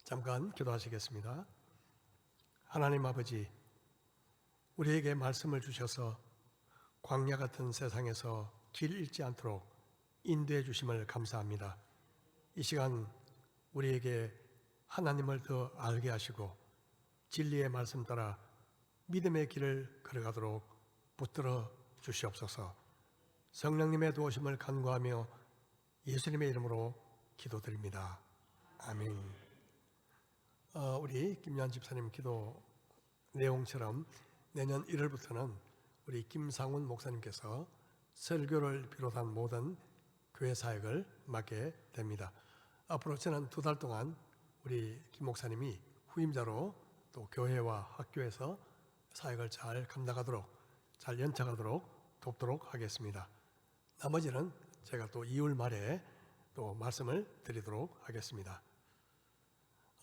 잠깐 기도하시겠습니다. 하나님 아버지, 우리에게 말씀을 주셔서 광야 같은 세상에서 길 잃지 않도록 인도해 주심을 감사합니다. 이 시간 우리에게 하나님을 더 알게 하시고 진리의 말씀 따라 믿음의 길을 걸어가도록 붙들어 주시옵소서. 성령님의 도우심을 간구하며 예수님의 이름으로 기도드립니다. 아멘. 우리 김요한 집사님 기도 내용처럼 내년 1월부터는 우리 김상훈 목사님께서 설교를 비롯한 모든 교회 사역을 맡게 됩니다. 앞으로 저는 2달 동안 우리 김 목사님이 후임자로 또 교회와 학교에서 사역을 잘 감당하도록, 잘 연착하도록 돕도록 하겠습니다. 나머지는 제가 또 2월 말에 또 말씀을 드리도록 하겠습니다.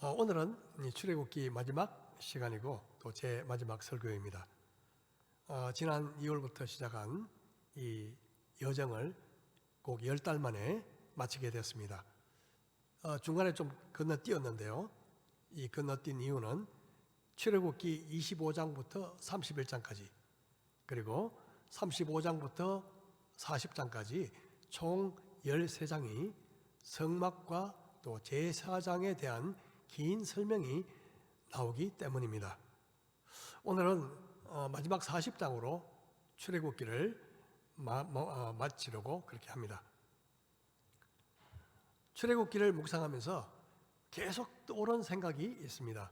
오늘은 출애굽기 마지막 시간이고 또 제 마지막 설교입니다. 지난 2월부터 시작한 이 여정을 꼭 10달 만에 마치게 됐습니다. 중간에 좀 건너뛰었는데요. 이 건너뛴 이유는 출애굽기 25장부터 31장까지 그리고 35장부터 40장까지 총 13장이 성막과 또 제사장에 대한 긴 설명이 나오기 때문입니다. 오늘은 마지막 40장으로 출애굽기를 마치려고 그렇게 합니다. 출애굽기를 묵상하면서 계속 떠오른 생각이 있습니다.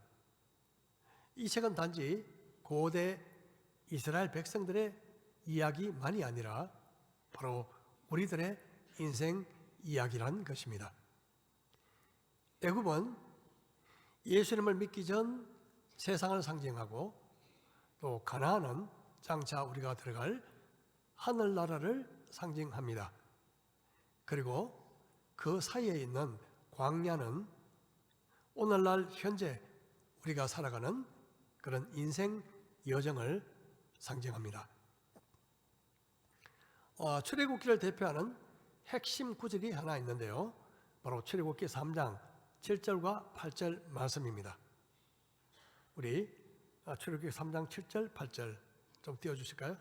이 책은 단지 고대 이스라엘 백성들의 이야기만이 아니라 바로 우리들의 인생 이야기란 것입니다. 애굽은 예수님을 믿기 전 세상을 상징하고 또 가나안은 장차 우리가 들어갈 하늘나라를 상징합니다. 그리고 그 사이에 있는 광야는 오늘날 현재 우리가 살아가는 그런 인생 여정을 상징합니다. 출애굽기를 대표하는 핵심 구절이 하나 있는데요. 바로 출애굽기 3장 7절과 8절 말씀입니다. 우리 출애굽기 3장 7절 8절 좀 띄워주실까요?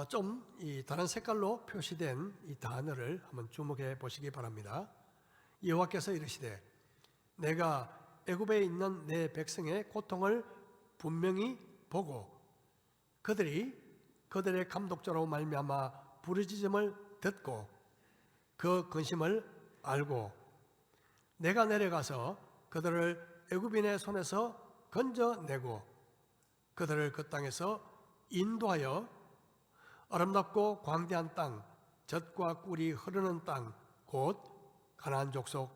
좀 이 다른 색깔로 표시된 이 단어를 한번 주목해 보시기 바랍니다. 여호와께서 이르시되 내가 애굽에 있는 내 백성의 고통을 분명히 보고 그들의 감독자로 말미암아 부르짖음을 듣고 그 근심을 알고 내가 내려가서 그들을 애굽인의 손에서 건져내고 그들을 그 땅에서 인도하여 아름답고 광대한 땅, 젖과 꿀이 흐르는 땅, 곧 가나안 족속,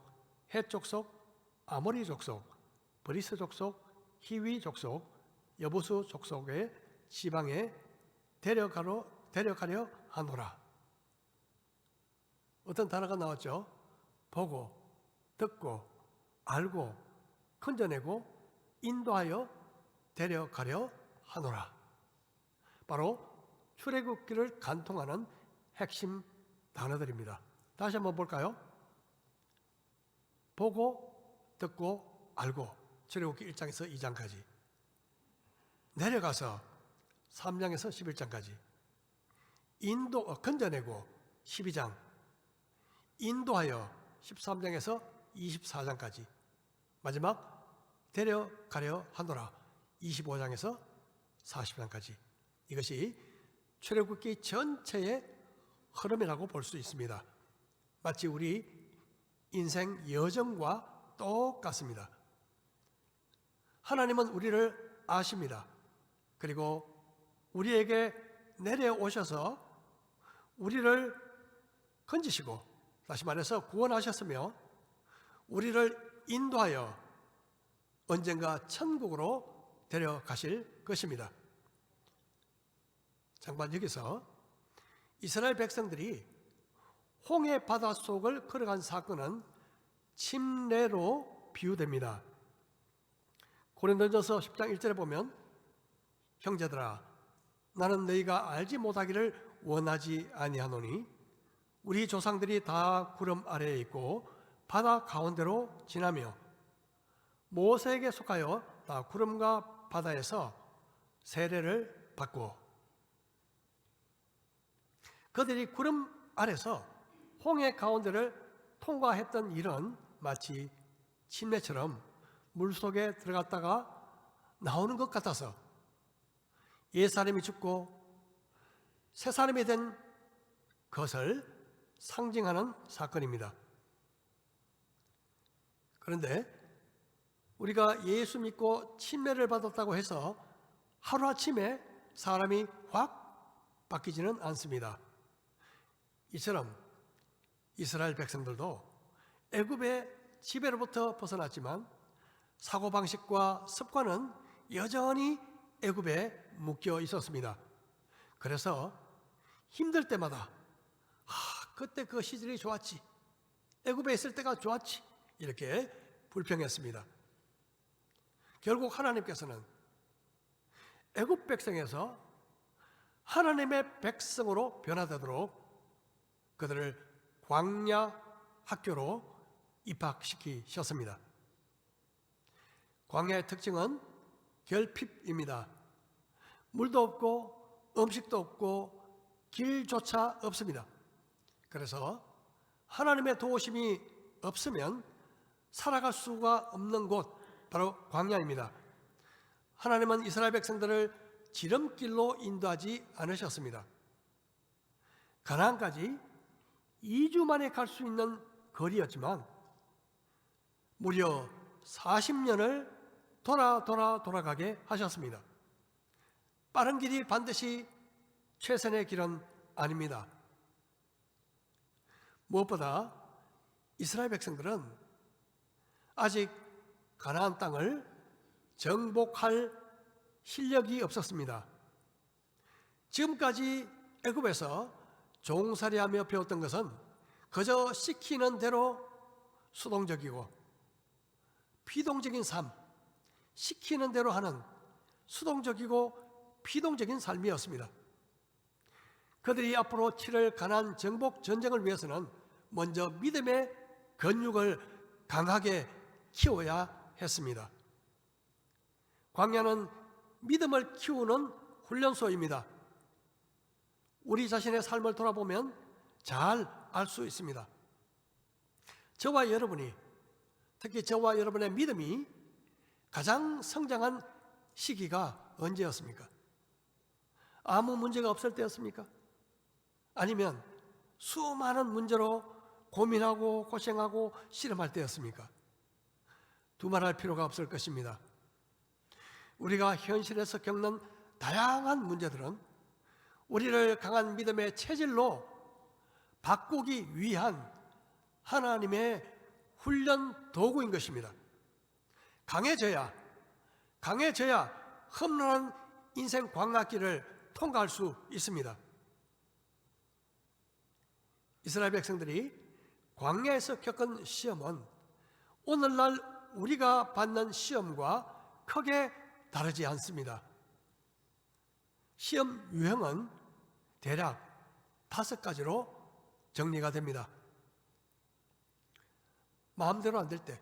헷 족속, 아모리 족속, 브리스 족속, 히위 족속, 여부수 족속의 지방에 데려가려 하노라. 어떤 단어가 나왔죠? 보고, 듣고, 알고, 건져내고, 인도하여 데려가려 하노라. 바로 출애굽기를 간통하는 핵심 단어들입니다. 다시 한번 볼까요? 보고, 듣고, 알고. 출애굽기 1장에서 2장까지. 내려가서 3장에서 11장까지. 건져내고 12장. 인도하여 13장에서 24장까지. 마지막 데려가려 하노라 25장에서 40장까지. 이것이 출애굽기 전체의 흐름이라고 볼 수 있습니다. 마치 우리 인생 여정과 똑같습니다. 하나님은 우리를 아십니다. 그리고 우리에게 내려오셔서 우리를 건지시고, 다시 말해서 구원하셨으며 우리를 인도하여 언젠가 천국으로 데려가실 것입니다. 잠깐 여기서 이스라엘 백성들이 홍해 바다 속을 걸어간 사건은 침례로 비유됩니다. 고린도전서 10장 1절에 보면 형제들아 나는 너희가 알지 못하기를 원하지 아니하노니 우리 조상들이 다 구름 아래에 있고 바다 가운데로 지나며 모세에게 속하여 다 구름과 바다에서 세례를 받고 그들이 구름 아래서 홍해 가운데를 통과했던 일은 마치 침례처럼 물속에 들어갔다가 나오는 것 같아서 옛사람이 죽고 새 사람이 된 것을 상징하는 사건입니다. 그런데 우리가 예수 믿고 침례를 받았다고 해서 하루아침에 사람이 확 바뀌지는 않습니다. 이처럼 이스라엘 백성들도 애굽의 지배로부터 벗어났지만 사고방식과 습관은 여전히 애굽에 묶여 있었습니다. 그래서 힘들 때마다 그때 그 시절이 좋았지, 애굽에 있을 때가 좋았지, 이렇게 불평했습니다. 결국 하나님께서는 애굽 백성에서 하나님의 백성으로 변화되도록 그들을 광야 학교로 입학시키셨습니다. 광야의 특징은 결핍입니다. 물도 없고 음식도 없고 길조차 없습니다. 그래서 하나님의 도우심이 없으면 살아갈 수가 없는 곳, 바로 광야입니다. 하나님은 이스라엘 백성들을 지름길로 인도하지 않으셨습니다. 가나안까지 2주 만에 갈 수 있는 거리였지만 무려 40년을 돌아가게 하셨습니다. 빠른 길이 반드시 최선의 길은 아닙니다. 무엇보다 이스라엘 백성들은 아직 가나안 땅을 정복할 실력이 없었습니다. 지금까지 애굽에서 종살이하며 배웠던 것은 그저 시키는 대로 수동적이고 피동적인 삶, 시키는 대로 하는 수동적이고 피동적인 삶이었습니다. 그들이 앞으로 치를 가나안 정복 전쟁을 위해서는 먼저 믿음의 근육을 강하게 키워야 했습니다. 광야는 믿음을 키우는 훈련소입니다. 우리 자신의 삶을 돌아보면 잘 알 수 있습니다. 저와 여러분이, 특히 저와 여러분의 믿음이 가장 성장한 시기가 언제였습니까? 아무 문제가 없을 때였습니까? 아니면 수많은 문제로 고민하고 고생하고 씨름할 때였습니까? 두말할 필요가 없을 것입니다. 우리가 현실에서 겪는 다양한 문제들은 우리를 강한 믿음의 체질로 바꾸기 위한 하나님의 훈련 도구인 것입니다. 강해져야 험난한 인생 광야길을 통과할 수 있습니다. 이스라엘 백성들이 광야에서 겪은 시험은 오늘날 우리가 받는 시험과 크게 다르지 않습니다. 시험 유형은 대략 5가지로 정리가 됩니다. 마음대로 안 될 때,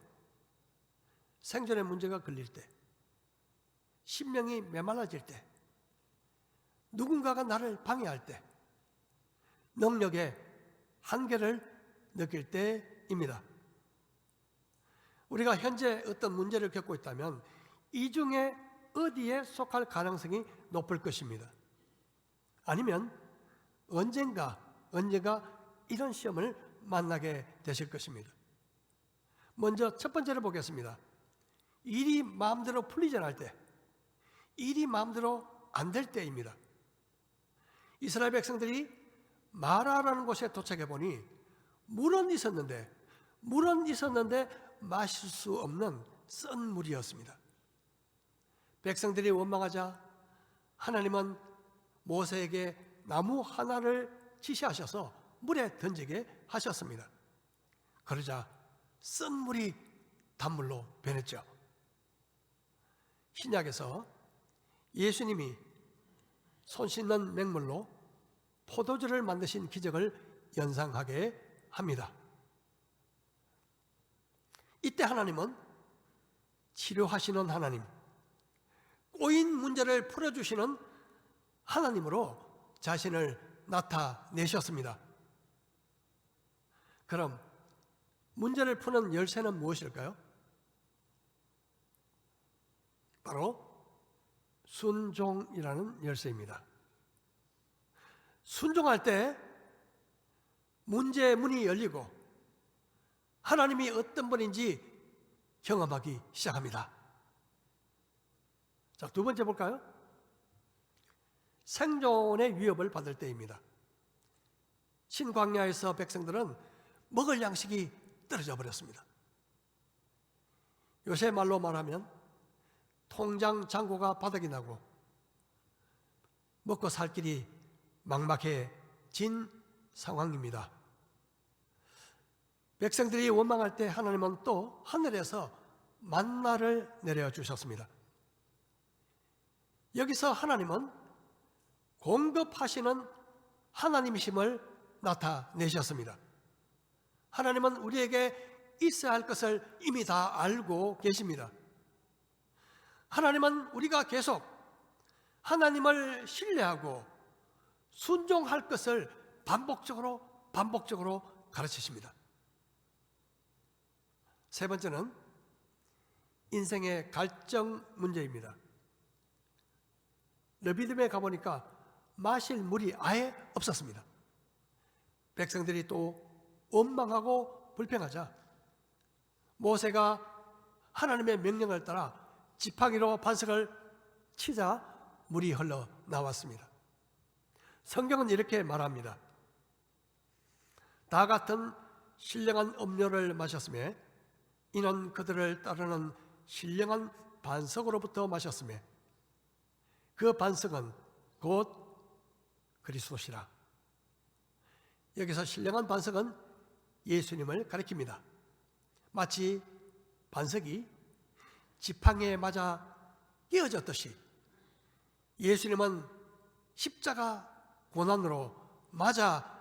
생존의 문제가 걸릴 때, 심령이 메말라질 때, 누군가가 나를 방해할 때, 능력의 한계를 느낄 때입니다. 우리가 현재 어떤 문제를 겪고 있다면 이 중에 어디에 속할 가능성이 높을 것입니다. 아니면 언젠가 이런 시험을 만나게 되실 것입니다. 먼저 첫 번째를 보겠습니다. 일이 마음대로 풀리지 않을 때, 일이 마음대로 안 될 때입니다. 이스라엘 백성들이 마라라는 곳에 도착해 보니 물은 있었는데 마실 수 없는 쓴 물이었습니다. 백성들이 원망하자 하나님은 모세에게 나무 하나를 지시하셔서 물에 던지게 하셨습니다. 그러자 쓴 물이 단물로 변했죠. 신약에서 예수님이 손 씻는 맹물로 포도주를 만드신 기적을 연상하게 합니다. 이때 하나님은 치료하시는 하나님, 꼬인 문제를 풀어주시는 하나님으로 자신을 나타내셨습니다. 그럼 문제를 푸는 열쇠는 무엇일까요? 바로 순종이라는 열쇠입니다. 순종할 때 문제의 문이 열리고 하나님이 어떤 분인지 경험하기 시작합니다. 자, 두 번째 볼까요? 생존의 위협을 받을 때입니다. 신광야에서 백성들은 먹을 양식이 떨어져 버렸습니다. 요새 말로 말하면 통장 잔고가 바닥이 나고 먹고 살 길이 막막해진 상황입니다. 백성들이 원망할 때 하나님은 또 하늘에서 만나를 내려주셨습니다. 여기서 하나님은 공급하시는 하나님이심을 나타내셨습니다. 하나님은 우리에게 있어야 할 것을 이미 다 알고 계십니다. 하나님은 우리가 계속 하나님을 신뢰하고 순종할 것을 반복적으로 가르치십니다. 세 번째는 인생의 갈증 문제입니다. 르비딤에 가보니까 마실 물이 아예 없었습니다. 백성들이 또 원망하고 불평하자 모세가 하나님의 명령을 따라 지팡이로 반석을 치자 물이 흘러나왔습니다. 성경은 이렇게 말합니다. 다 같은 신령한 음료를 마셨으며 이는 그들을 따르는 신령한 반석으로부터 마셨으며 그 반석은 곧 그리스도시라. 여기서 신령한 반석은 예수님을 가리킵니다. 마치 반석이 지팡이에 맞아 깨어졌듯이 예수님은 십자가 고난으로 맞아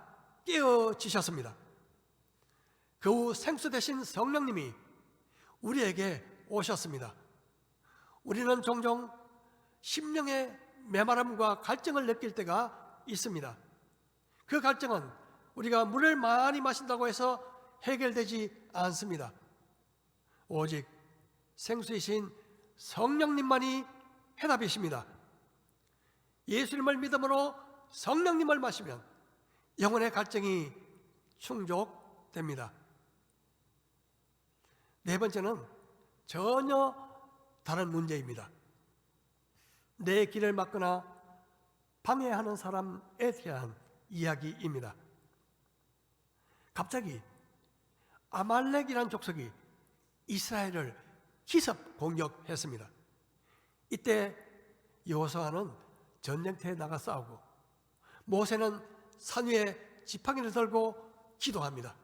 깨어지셨습니다. 그 후 생수 되신 성령님이 우리에게 오셨습니다. 우리는 종종 심령의 메마름과 갈증을 느낄 때가 있습니다. 그 갈증은 우리가 물을 많이 마신다고 해서 해결되지 않습니다. 오직 생수이신 성령님만이 해답이십니다. 예수님을 믿음으로 성령님을 마시면 영혼의 갈증이 충족됩니다. 네 번째는 전혀 다른 문제입니다. 내 길을 막거나 방해하는 사람에 대한 이야기입니다. 갑자기 아말렉이라는 족속이 이스라엘을 기습 공격했습니다. 이때 여호수아는 전쟁터에 나가 싸우고 모세는 산 위에 지팡이를 들고 기도합니다.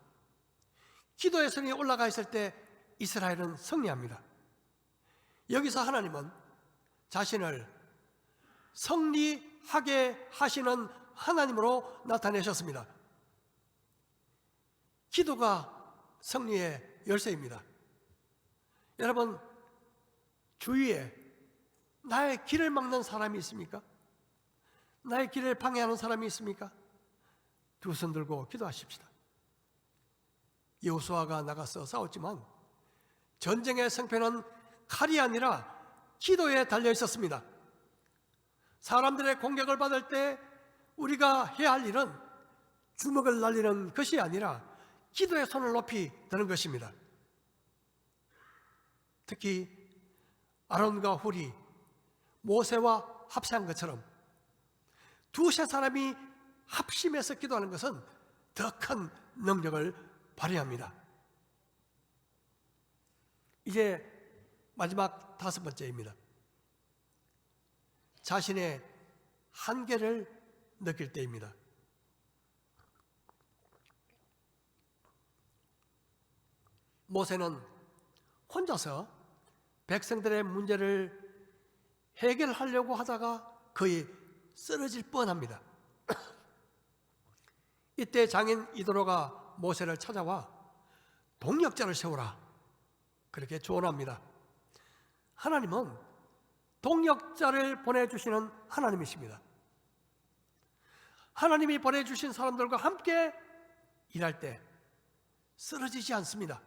기도의 손이 올라가 있을 때 이스라엘은 승리합니다. 여기서 하나님은 자신을 승리하게 하시는 하나님으로 나타내셨습니다. 기도가 승리의 열쇠입니다. 여러분, 주위에 나의 길을 막는 사람이 있습니까? 나의 길을 방해하는 사람이 있습니까? 두 손 들고 기도하십시다. 여호수아가 나가서 싸웠지만 전쟁의 승패는 칼이 아니라 기도에 달려 있었습니다. 사람들의 공격을 받을 때 우리가 해야 할 일은 주먹을 날리는 것이 아니라 기도의 손을 높이 드는 것입니다. 특히 아론과 훌이 모세와 합세한 것처럼 두세 사람이 합심해서 기도하는 것은 더 큰 능력을 발휘합니다. 이제 마지막 다섯 번째입니다. 자신의 한계를 느낄 때입니다. 모세는 혼자서 백성들의 문제를 해결하려고 하다가 거의 쓰러질 뻔합니다. 이때 장인 이도로가 모세를 찾아와 동역자를 세우라 그렇게 조언합니다. 하나님은 동역자를 보내주시는 하나님이십니다. 하나님이 보내주신 사람들과 함께 일할 때 쓰러지지 않습니다.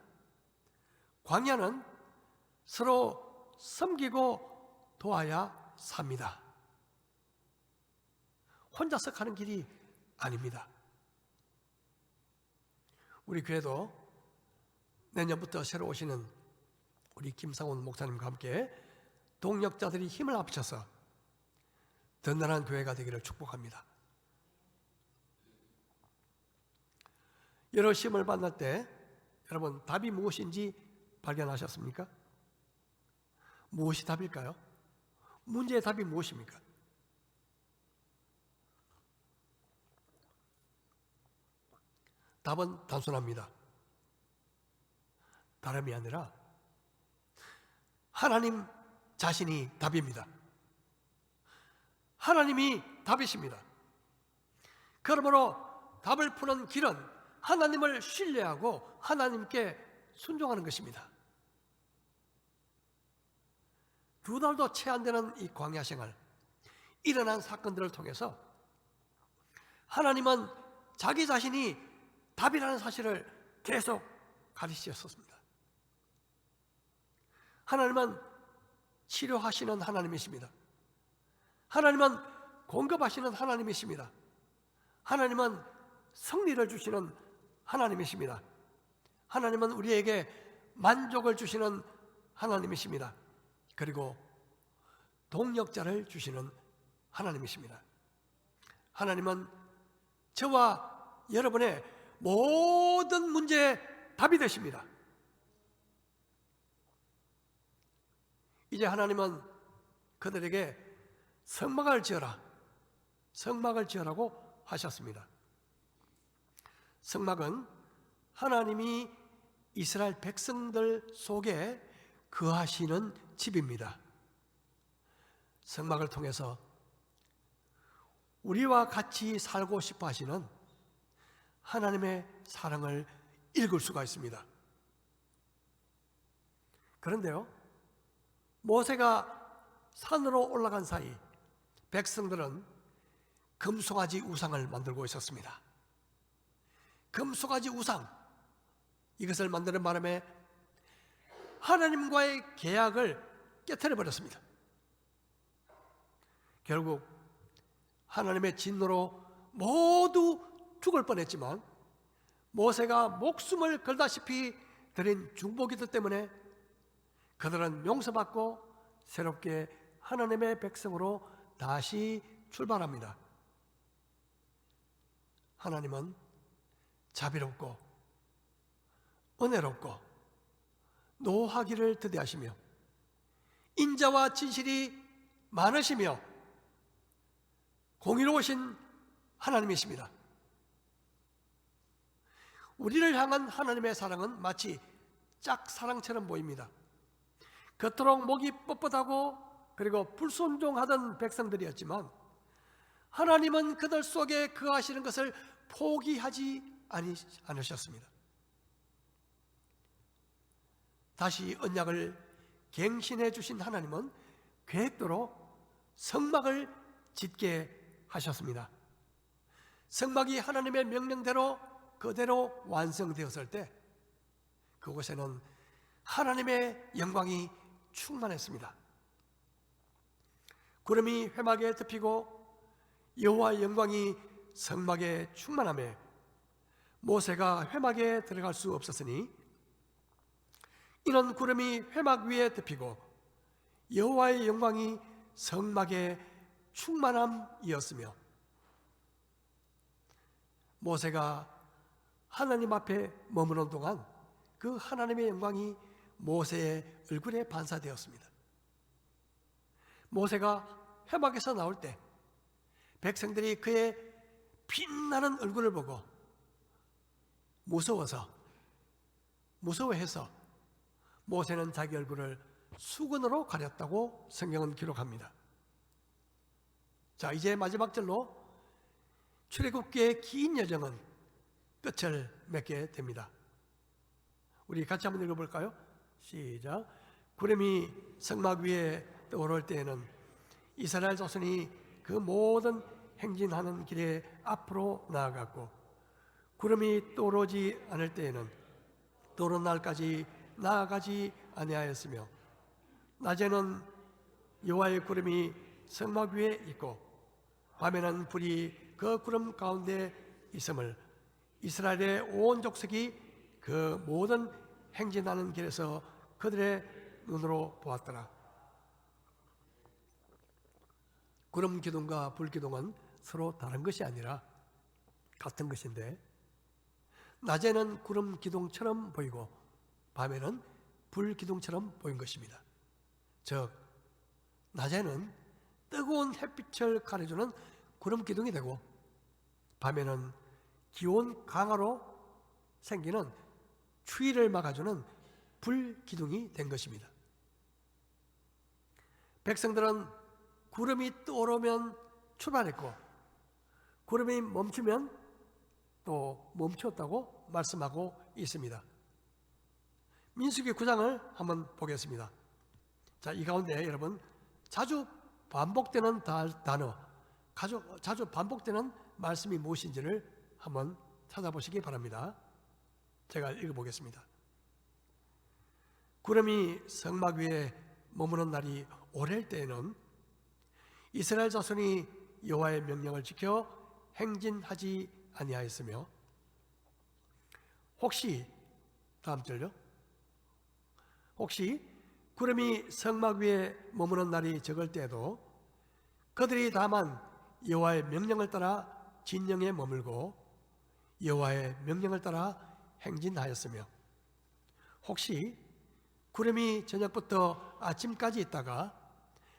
광야는 서로 섬기고 도와야 삽니다. 혼자서 가는 길이 아닙니다. 우리 교회도 내년부터 새로 오시는 우리 김상훈 목사님과 함께 동역자들이 힘을 합쳐서 든든한 교회가 되기를 축복합니다. 여러 시험을 만날 때 여러분 답이 무엇인지 발견하셨습니까? 무엇이 답일까요? 문제의 답이 무엇입니까? 답은 단순합니다. 다름이 아니라 하나님 자신이 답입니다. 하나님이 답이십니다. 그러므로 답을 푸는 길은 하나님을 신뢰하고 하나님께 순종하는 것입니다. 두 달도 채 안 되는 이 광야 생활, 일어난 사건들을 통해서 하나님은 자기 자신이 답이라는 사실을 계속 가르치셨습니다. 하나님은 치료하시는 하나님이십니다. 하나님은 공급하시는 하나님이십니다. 하나님은 승리를 주시는 하나님이십니다. 하나님은 우리에게 만족을 주시는 하나님이십니다. 그리고 동역자를 주시는 하나님이십니다. 하나님은 저와 여러분의 모든 문제의 답이 되십니다. 이제 하나님은 그들에게 성막을 지어라, 성막을 지어라고 하셨습니다. 성막은 하나님이 이스라엘 백성들 속에 거하시는 집입니다. 성막을 통해서 우리와 같이 살고 싶어 하시는 하나님의 사랑을 읽을 수가 있습니다. 그런데요, 모세가 산으로 올라간 사이 백성들은 금송아지 우상을 만들고 있었습니다. 금송아지 우상, 이것을 만드는 바람에 하나님과의 계약을 깨트려 버렸습니다. 결국 하나님의 진노로 모두 죽을 뻔했지만 모세가 목숨을 걸다시피 드린 중보기도 때문에 그들은 용서받고 새롭게 하나님의 백성으로 다시 출발합니다. 하나님은 자비롭고 은혜롭고 노하기를 더디하시며 인자와 진실이 많으시며 공의로우신 하나님이십니다. 우리를 향한 하나님의 사랑은 마치 짝사랑처럼 보입니다. 그토록 목이 뻣뻣하고 그리고 불순종하던 백성들이었지만 하나님은 그들 속에 거하시는 것을 포기하지 않으셨습니다. 다시 언약을 갱신해 주신 하나님은 계획대로 성막을 짓게 하셨습니다. 성막이 하나님의 명령대로 그대로 완성되었을 때 그곳에는 하나님의 영광이 충만했습니다. 구름이 회막에 덮이고 여호와의 영광이 성막에 충만하며 모세가 회막에 들어갈 수 없었으니 이는 구름이 회막 위에 덮이고 여호와의 영광이 성막에 충만함이었으며 모세가 하나님 앞에 머무는 동안 그 하나님의 영광이 모세의 얼굴에 반사되었습니다. 모세가 회막에서 나올 때 백성들이 그의 빛나는 얼굴을 보고 무서워해서 모세는 자기 얼굴을 수건으로 가렸다고 성경은 기록합니다. 자, 이제 마지막 절로 출애굽기의 긴 여정은 끝을 맺게 됩니다. 우리 같이 한번 읽어볼까요? 시작. 구름이 성막 위에 떠오를 때에는 이스라엘 자손이 그 모든 행진하는 길에 앞으로 나아갔고, 구름이 떠오르지 않을 때에는 떠오른 날까지 나아가지 아니하였으며, 낮에는 여호와의 구름이 성막 위에 있고 밤에는 불이 그 구름 가운데 있음을 이스라엘의 온 족속이 그 모든 행진하는 길에서 그들의 눈으로 보았더라. 구름 기둥과 불 기둥은 서로 다른 것이 아니라 같은 것인데, 낮에는 구름 기둥처럼 보이고 밤에는 불 기둥처럼 보인 것입니다. 즉, 낮에는 뜨거운 햇빛을 가려주는 구름 기둥이 되고, 밤에는 기온 강화로 생기는 추위를 막아주는 불 기둥이 된 것입니다. 백성들은 구름이 떠오르면 출발했고, 구름이 멈추면 또 멈췄다고 말씀하고 있습니다. 민수기 9장을 한번 보겠습니다. 자, 이 가운데 여러분 자주 반복되는 단어, 자주 반복되는 말씀이 무엇인지를 한번 찾아보시기 바랍니다. 제가 읽어보겠습니다. 구름이 성막 위에 머무는 날이 오랠 때에는 이스라엘 자손이 여호와의 명령을 지켜 행진하지 아니하였으며, 혹시 다음 절요. 혹시 구름이 성막 위에 머무는 날이 적을 때에도 그들이 다만 여호와의 명령을 따라 진영에 머물고 여호와의 명령을 따라 행진하였으며, 혹시 구름이 저녁부터 아침까지 있다가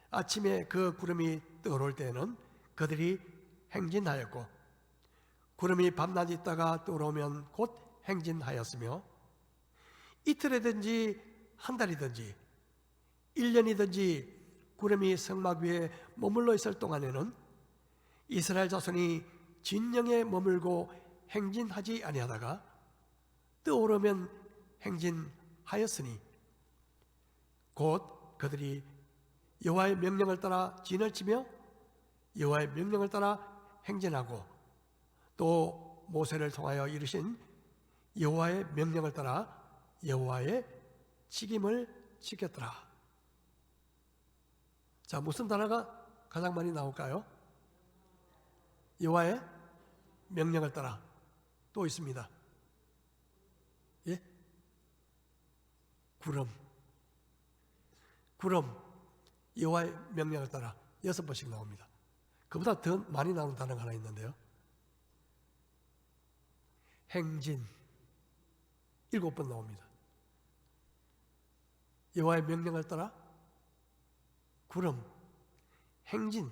아침에 그 구름이 떠오를 때에는 그들이 행진하였고, 구름이 밤낮 있다가 떠오르면 곧 행진하였으며, 이틀이든지 한 달이든지 1년이든지 구름이 성막 위에 머물러 있을 동안에는 이스라엘 자손이 진영에 머물고 행진하지 아니하다가 떠오르면 행진하였으니, 곧 그들이 여호와의 명령을 따라 진을 치며 여호와의 명령을 따라 행진하고, 또 모세를 통하여 이르신 여호와의 명령을 따라 여호와의 책임을 지켰더라. 자, 무슨 단어가 가장 많이 나올까요? 여호와의 명령을 따라. 또 있습니다. 예? 구름, 여호와의 명령을 따라 6번씩 나옵니다. 그보다 더 많이 나오는 단어가 하나 있는데요, 행진 7번 나옵니다. 여호와의 명령을 따라 구름, 행진.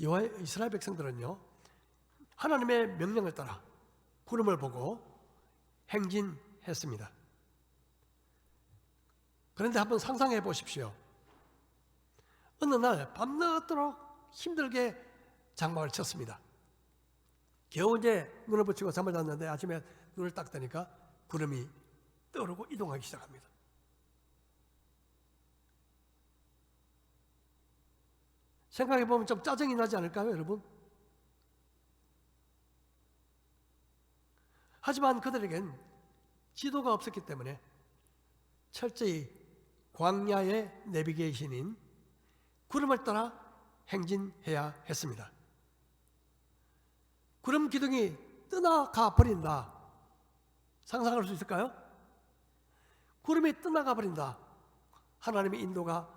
여호와의 이스라엘 백성들은요, 하나님의 명령을 따라 구름을 보고 행진했습니다. 그런데 한번 상상해 보십시오. 어느 날 밤늦도록 힘들게 장막을 쳤습니다. 겨우 이제 눈을 붙이고 잠을 잤는데 아침에 눈을 딱 뜨니까 구름이 떠오르고 이동하기 시작합니다. 생각해 보면 좀 짜증이 나지 않을까요, 여러분? 하지만 그들에겐 지도가 없었기 때문에 철저히 광야의 내비게이션인 구름을 따라 행진해야 했습니다. 구름 기둥이 떠나가 버린다. 상상할 수 있을까요? 구름이 떠나가 버린다. 하나님의 인도가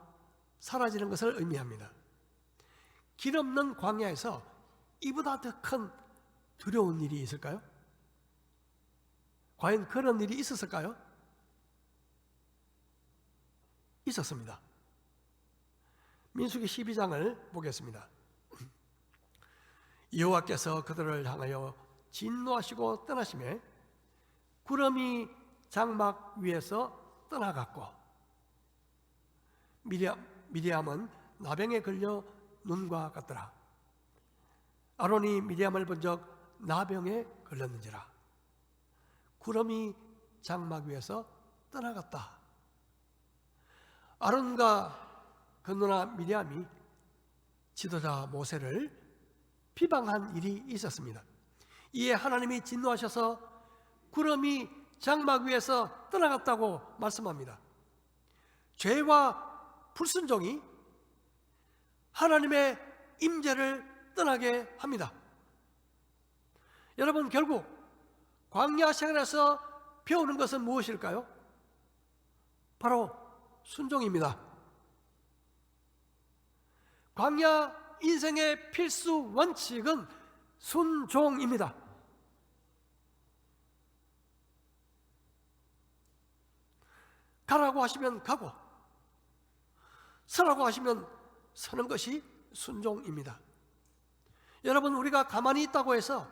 사라지는 것을 의미합니다. 길 없는 광야에서 이보다 더 큰 두려운 일이 있을까요? 과연 그런 일이 있었을까요? 있었습니다. 민수기 12장을 보겠습니다. 여호와께서 그들을 향하여 진노하시고 떠나시매 구름이 장막 위에서 떠나갔고, 미리암은 나병에 걸려 눈과 같더라. 아론이 미리암을 본 적 나병에 걸렸는지라. 구름이 장막 위에서 떠나갔다. 아론과 그 누나 미리암이 지도자 모세를 비방한 일이 있었습니다. 이에 하나님이 진노하셔서 구름이 장막 위에서 떠나갔다고 말씀합니다. 죄와 불순종이 하나님의 임재를 떠나게 합니다. 여러분, 결국 광야 생활에서 배우는 것은 무엇일까요? 바로 순종입니다. 광야 인생의 필수 원칙은 순종입니다. 가라고 하시면 가고, 서라고 하시면 서는 것이 순종입니다. 여러분, 우리가 가만히 있다고 해서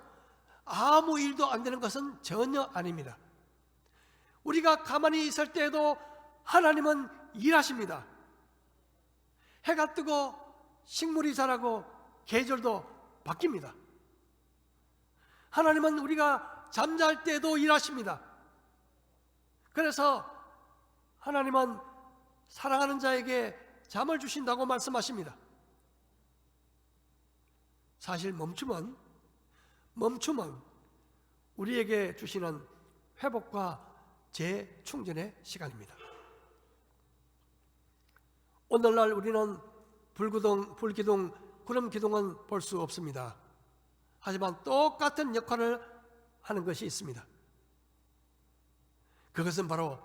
아무 일도 안 되는 것은 전혀 아닙니다. 우리가 가만히 있을 때에도 하나님은 일하십니다. 해가 뜨고 식물이 자라고 계절도 바뀝니다. 하나님은 우리가 잠잘 때도 일하십니다. 그래서 하나님은 사랑하는 자에게 잠을 주신다고 말씀하십니다. 사실 멈춤은 우리에게 주시는 회복과 재충전의 시간입니다. 오늘날 우리는 불기둥, 구름 기둥은 볼 수 없습니다. 하지만 똑같은 역할을 하는 것이 있습니다. 그것은 바로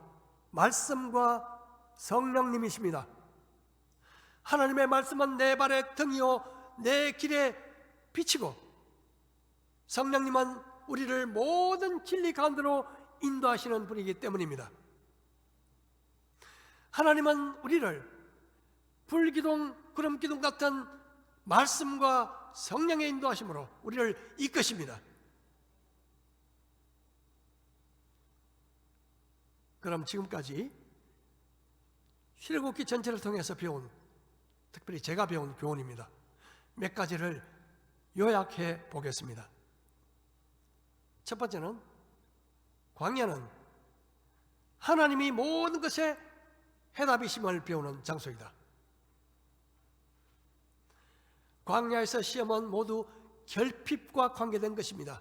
말씀과 성령님이십니다. 하나님의 말씀은 내 발의 등이요 내 길에 비치고, 성령님은 우리를 모든 진리 가운데로 인도하시는 분이기 때문입니다. 하나님은 우리를 불기둥, 구름기둥 같은 말씀과 성령의 인도하심으로 우리를 이끄십니다. 그럼 지금까지 출애굽기 전체를 통해서 배운, 특별히 제가 배운 교훈입니다. 몇 가지를 요약해 보겠습니다. 첫 번째는, 광야는 하나님이 모든 것에 해답이심을 배우는 장소이다. 광야에서 시험은 모두 결핍과 관계된 것입니다.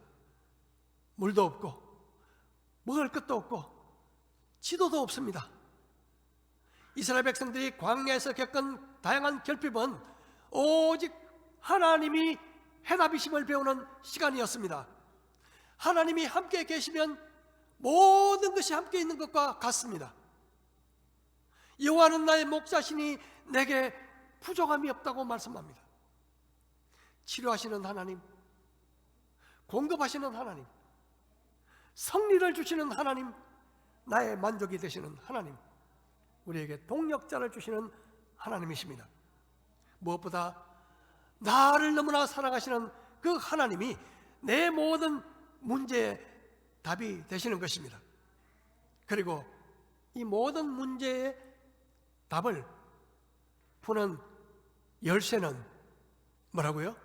물도 없고 먹을 것도 없고 지도도 없습니다. 이스라엘 백성들이 광야에서 겪은 다양한 결핍은 오직 하나님이 해답이심을 배우는 시간이었습니다. 하나님이 함께 계시면 모든 것이 함께 있는 것과 같습니다. 여호와는 나의 목자시니 내게 부족함이 없다고 말씀합니다. 치료하시는 하나님, 공급하시는 하나님, 성리를 주시는 하나님, 나의 만족이 되시는 하나님, 우리에게 동력자를 주시는 하나님이십니다. 무엇보다 나를 너무나 사랑하시는 그 하나님이 내 모든 문제의 답이 되시는 것입니다. 그리고 이 모든 문제의 답을 푸는 열쇠는 뭐라고요?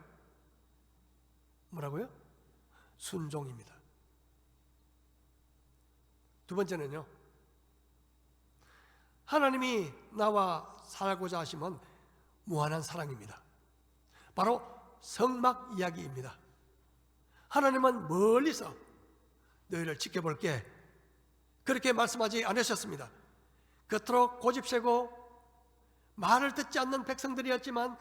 순종입니다. 두 번째는요, 하나님이 나와 살고자 하심은 무한한 사랑입니다. 바로 성막 이야기입니다. 하나님은 멀리서 너희를 지켜볼게, 그렇게 말씀하지 않으셨습니다. 겉으로 고집세고 말을 듣지 않는 백성들이었지만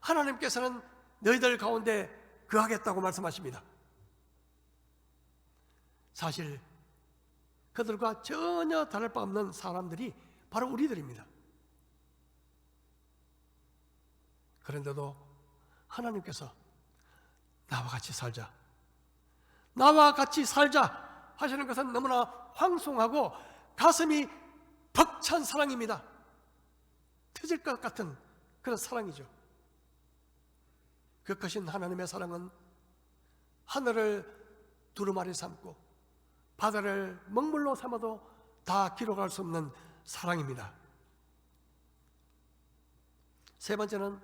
하나님께서는 너희들 가운데 거하겠다고 말씀하십니다. 사실 그들과 전혀 다를 바 없는 사람들이 바로 우리들입니다. 그런데도 하나님께서 나와 같이 살자, 나와 같이 살자 하시는 것은 너무나 황송하고 가슴이 벅찬 사랑입니다. 터질 것 같은 그런 사랑이죠. 그 크신 하나님의 사랑은 하늘을 두루마리 삼고 바다를 먹물로 삼아도 다 기록할 수 없는 사랑입니다. 세 번째는,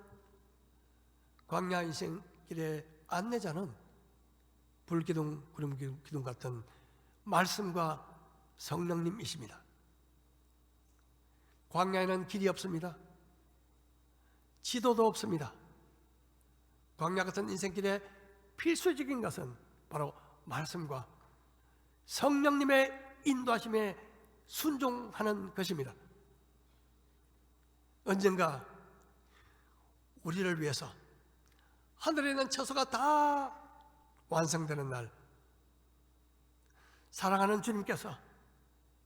광야 인생길의 안내자는 불기둥, 구름기둥 같은 말씀과 성령님이십니다. 광야에는 길이 없습니다. 지도도 없습니다. 광야 같은 인생길에 필수적인 것은 바로 말씀과 성령님의 인도하심에 순종하는 것입니다. 언젠가 우리를 위해서 하늘에 있는 처소가 다 완성되는 날, 사랑하는 주님께서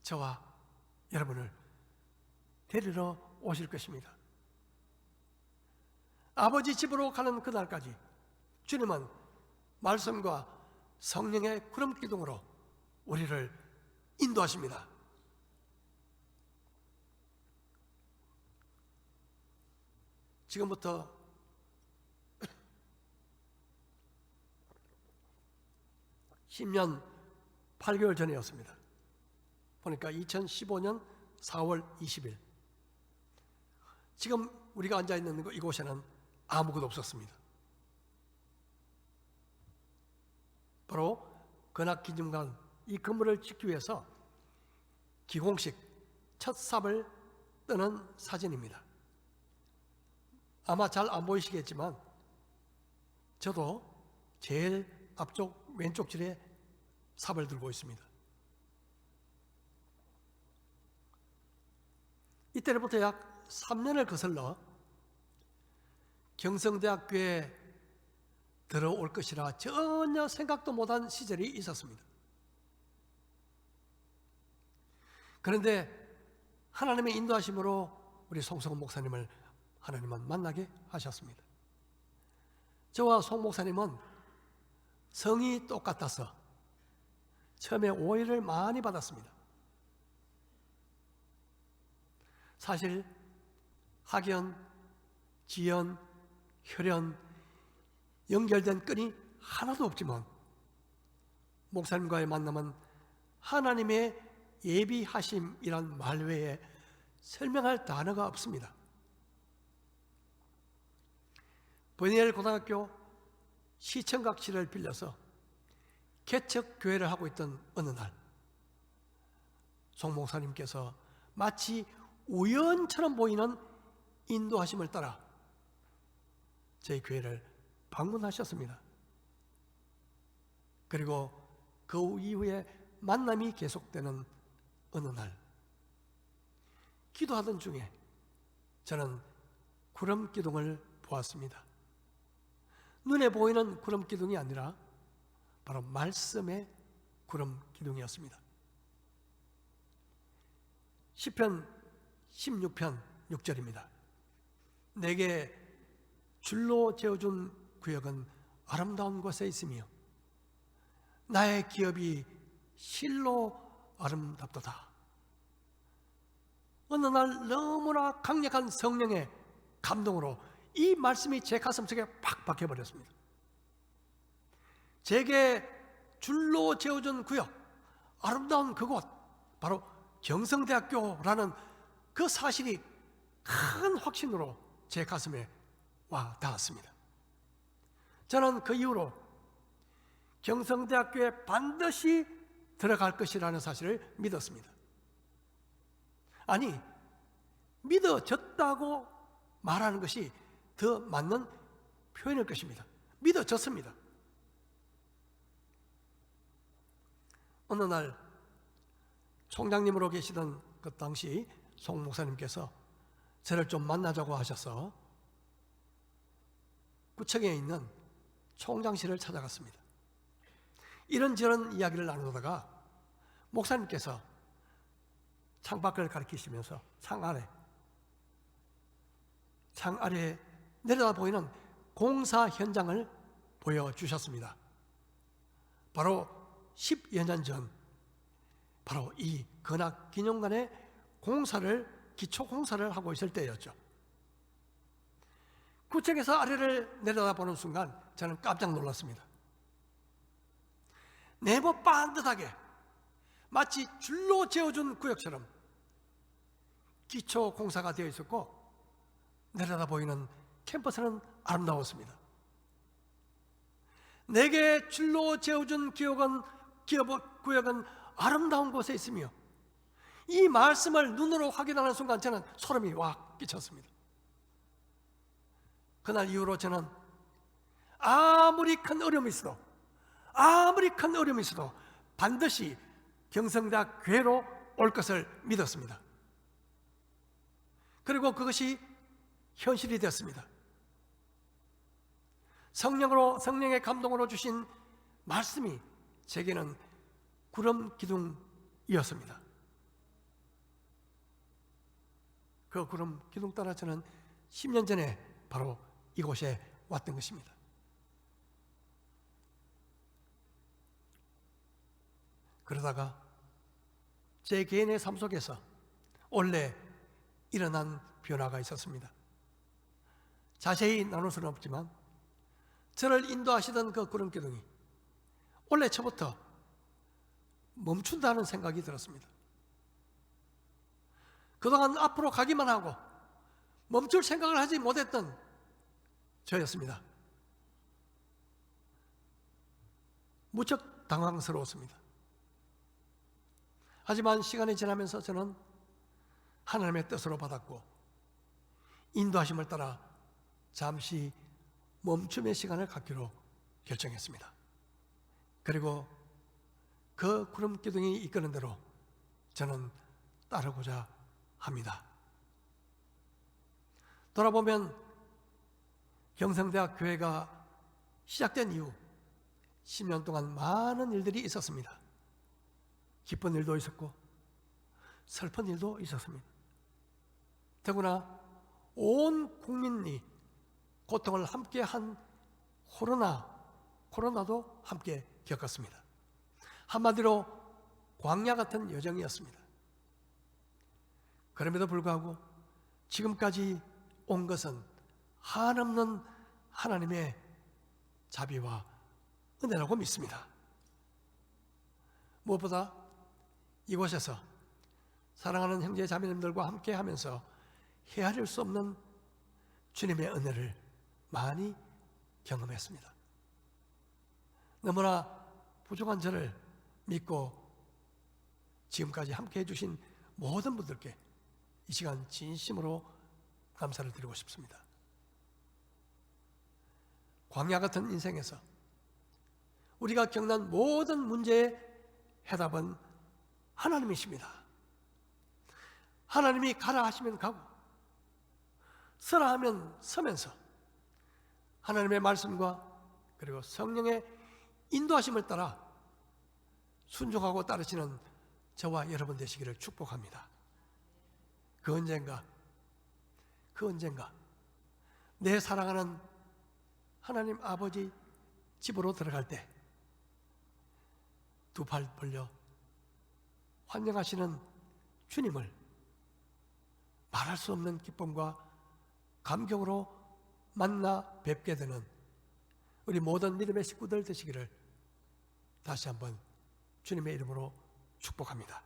저와 여러분을 데리러 오실 것입니다. 아버지 집으로 가는 그날까지 주님은 말씀과 성령의 구름기둥으로 우리를 인도하십니다. 지금부터 10년 8개월 전이었습니다. 보니까 2015년 4월 20일. 지금 우리가 앉아있는 이곳에는 아무것도 없었습니다. 바로 근학기념관 이 건물을 짓기 위해서 기공식 첫 삽을 뜨는 사진입니다. 아마 잘 안 보이시겠지만 저도 제일 앞쪽 왼쪽 줄에 삽을 들고 있습니다. 이때로부터 약 3년을 거슬러 경성대학교에 들어올 것이라 전혀 생각도 못한 시절이 있었습니다. 그런데 하나님의 인도하심으로 우리 송성훈 목사님을 하나님은 만나게 하셨습니다. 저와 송 목사님은 성이 똑같아서 처음에 오해를 많이 받았습니다. 사실 학연, 지연, 혈연 연결된 끈이 하나도 없지만 목사님과의 만남은 하나님의 예비하심이란 말 외에 설명할 단어가 없습니다. 버니엘 고등학교 시청각실을 빌려서 개척교회를 하고 있던 어느 날 송 목사님께서 마치 우연처럼 보이는 인도하심을 따라 저희 교회를 방문하셨습니다. 그리고 그 이후에 만남이 계속되는 어느 날 기도하던 중에 저는 구름기둥을 보았습니다. 눈에 보이는 구름기둥이 아니라 바로 말씀의 구름기둥이었습니다. 시편 16편 6절입니다. 내게 줄로 재어준 구역은 아름다운 곳에 있으며 나의 기업이 실로 아름답도다. 어느 날 너무나 강력한 성령의 감동으로 이 말씀이 제 가슴속에 팍 박혀버렸습니다. 제게 줄로 재어준 구역, 아름다운 그곳, 바로 경성대학교라는 그 사실이 큰 확신으로 제 가슴에 와 닿았습니다. 저는 그 이후로 경성대학교에 반드시 들어갈 것이라는 사실을 믿었습니다. 아니, 믿어졌다고 말하는 것이 더 맞는 표현일 것입니다. 믿어졌습니다. 어느 날 총장님으로 계시던 그 당시 송 목사님께서 저를 좀 만나자고 하셔서 구청에 있는 총장실을 찾아갔습니다. 이런저런 이야기를 나누다가 목사님께서 창밖을 가리키시면서 창 아래에 내려다 보이는 공사 현장을 보여주셨습니다. 바로 10여 년 전 바로 이 근학기념관의 기초 공사를 하고 있을 때였죠. 구청에서 아래를 내려다보는 순간 저는 깜짝 놀랐습니다. 네모 반듯하게 마치 줄로 재어준 구역처럼 기초 공사가 되어 있었고 내려다 보이는 캠퍼스는 아름다웠습니다. 내게 줄로 재어준 구역은 아름다운 곳에 있으며 이 말씀을 눈으로 확인하는 순간 저는 소름이 확 끼쳤습니다. 그날 이후로 저는 아무리 큰 어려움이 있어도 반드시 경성대학 교회로 올 것을 믿었습니다. 그리고 그것이 현실이 되었습니다. 성령의 감동으로 주신 말씀이 제게는 구름 기둥이었습니다. 그 구름 기둥 따라 저는 10년 전에 바로 이곳에 왔던 것입니다. 그러다가 제 개인의 삶 속에서 원래 일어난 변화가 있었습니다. 자세히 나눌 수는 없지만 저를 인도하시던 그 구름 기둥이 원래 처부터 멈춘다는 생각이 들었습니다. 그동안 앞으로 가기만 하고 멈출 생각을 하지 못했던 저였습니다. 무척 당황스러웠습니다. 하지만 시간이 지나면서 저는 하나님의 뜻으로 받았고 인도하심을 따라 잠시 멈춤의 시간을 갖기로 결정했습니다. 그리고 그 구름 기둥이 이끄는 대로 저는 따르고자 합니다. 돌아보면 경성대학 교회가 시작된 이후 10년 동안 많은 일들이 있었습니다. 기쁜 일도 있었고 슬픈 일도 있었습니다. 더구나 온 국민이 고통을 함께한 코로나도 함께 겪었습니다. 한마디로 광야 같은 여정이었습니다. 그럼에도 불구하고 지금까지 온 것은 한없는 하나님의 자비와 은혜라고 믿습니다. 무엇보다 이곳에서 사랑하는 형제 자매님들과 함께 하면서 헤아릴 수 없는 주님의 은혜를 많이 경험했습니다. 너무나 부족한 저를 믿고 지금까지 함께 해주신 모든 분들께 이 시간 진심으로 감사를 드리고 싶습니다. 광야 같은 인생에서 우리가 겪는 모든 문제의 해답은 하나님이십니다. 하나님이 가라 하시면 가고 서라 하면 서면서 하나님의 말씀과 그리고 성령의 인도하심을 따라 순종하고 따르시는 저와 여러분 되시기를 축복합니다. 그 언젠가 내 사랑하는 하나님 아버지 집으로 들어갈 때 두 팔 벌려 환영하시는 주님을 말할 수 없는 기쁨과 감격으로 만나 뵙게 되는 우리 모든 믿음의 식구들 되시기를 다시 한번 주님의 이름으로 축복합니다.